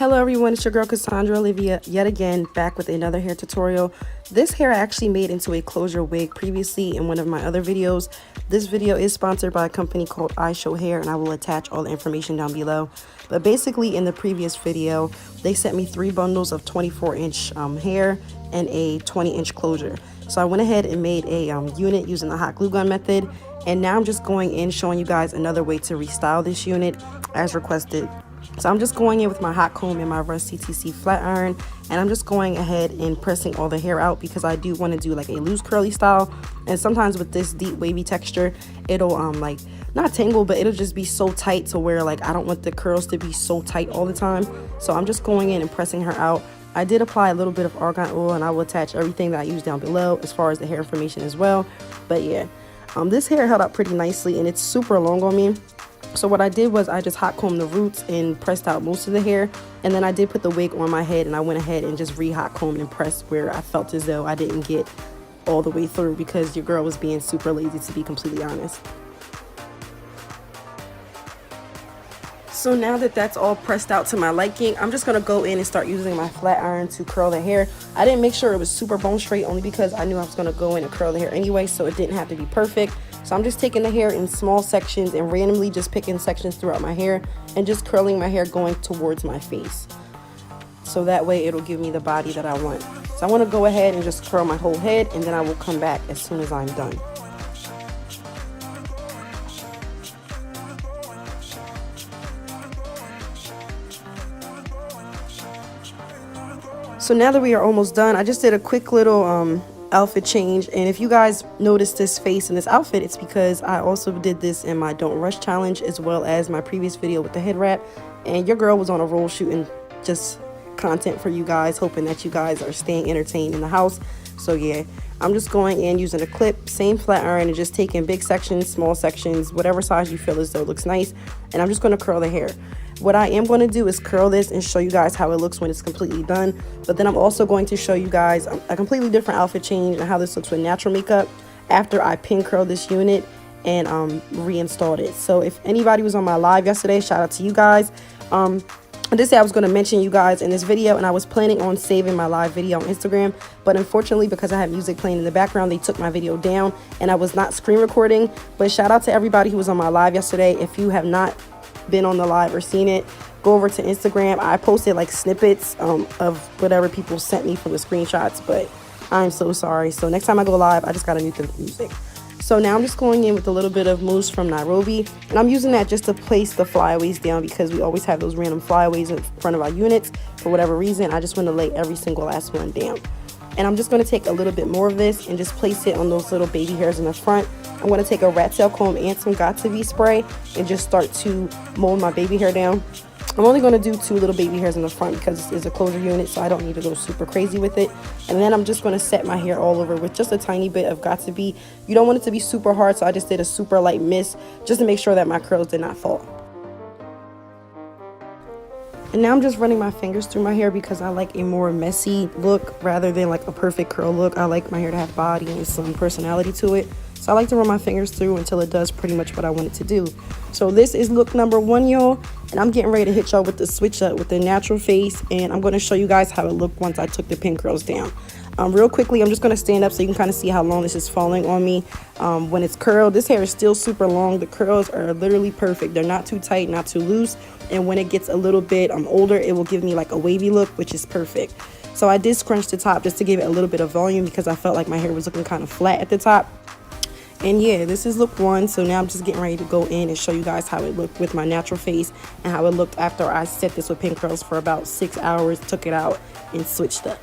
Hello everyone, it's your girl Cassandra Olivia yet again back with another hair tutorial. This hair I actually made into a closure wig previously in one of my other videos. This video is sponsored by a company called Ishow Hair, and I will attach all the information down below. But basically in the previous video they sent me 3 bundles of 24-inch hair and a 20-inch closure. So I went ahead and made a unit using the hot glue gun method, and now I'm just going in showing you guys another way to restyle this unit as requested. So I'm just going in with my hot comb and my Rush CTC flat iron, and I'm just going ahead and pressing all the hair out because I do want to do like a loose curly style. And sometimes with this deep wavy texture, it'll like not tangle, but it'll just be so tight to where like I don't want the curls to be so tight all the time. So I'm just going in and pressing her out. I did apply a little bit of argan oil, and I will attach everything that I use down below as far as the hair information as well. But yeah, this hair held up pretty nicely and it's super long on me. So what I did was I just hot combed the roots and pressed out most of the hair, and then I did put the wig on my head, and I went ahead and just re-hot combed and pressed where I felt as though I didn't get all the way through because your girl was being super lazy, to be completely honest. So now that that's all pressed out to my liking, I'm just going to go in and start using my flat iron to curl the hair. I didn't make sure it was super bone straight only because I knew I was going to go in and curl the hair anyway, so it didn't have to be perfect. So I'm just taking the hair in small sections and randomly just picking sections throughout my hair and just curling my hair going towards my face. So that way it'll give me the body that I want. So I want to go ahead and just curl my whole head, and then I will come back as soon as I'm done. So now that we are almost done, I just did a quick little outfit change, and if you guys notice this face in this outfit, it's because I also did this in my Don't Rush challenge as well as my previous video with the head wrap, and your girl was on a roll shooting just content for you guys, hoping that you guys are staying entertained in the house. So yeah, I'm just going in using a clip, same flat iron, and just taking big sections, small sections, whatever size you feel as though looks nice, and I'm just going to curl the hair. What I am going to do is curl this and show you guys how it looks when it's completely done. But then I'm also going to show you guys a completely different outfit change and how this looks with natural makeup after I pin curl this unit and reinstalled it. So if anybody was on my live yesterday, shout out to you guys. I did say I was going to mention you guys in this video, and I was planning on saving my live video on Instagram, but unfortunately because I have music playing in the background, they took my video down and I was not screen recording. But shout out to everybody who was on my live yesterday. If you have not been on the live or seen it, go over to Instagram. I posted like snippets of whatever people sent me from the screenshots, but I'm so sorry. So next time I go live, I just gotta mute the music. So now I'm just going in with a little bit of mousse from Nairobi, and I'm using that just to place the flyaways down because we always have those random flyaways in front of our units for whatever reason. I just want to lay every single last one down. And I'm just going to take a little bit more of this and just place it on those little baby hairs in the front. I'm going to take a rat tail comb and some Got2b spray and just start to mold my baby hair down. I'm only going to do 2 little baby hairs in the front because it's a closure unit, so I don't need to go super crazy with it. And then I'm just going to set my hair all over with just a tiny bit of Got2b. You don't want it to be super hard, so I just did a super light mist just to make sure that my curls did not fall. And now I'm just running my fingers through my hair because I like a more messy look rather than like a perfect curl look. I like my hair to have body and some personality to it. So I like to run my fingers through until it does pretty much what I want it to do. So this is look number 1, y'all. And I'm getting ready to hit y'all with the switch up with the natural face. And I'm going to show you guys how it looked once I took the pin curls down. Real quickly, I'm just going to stand up so you can kind of see how long this is falling on me. When it's curled, this hair is still super long. The curls are literally perfect. They're not too tight, not too loose. And when it gets a little bit older, it will give me like a wavy look, which is perfect. So I did scrunch the top just to give it a little bit of volume because I felt like my hair was looking kind of flat at the top. And yeah, this is look 1. So now I'm just getting ready to go in and show you guys how it looked with my natural face and how it looked after I set this with pin curls for about 6 hours, took it out and switched up.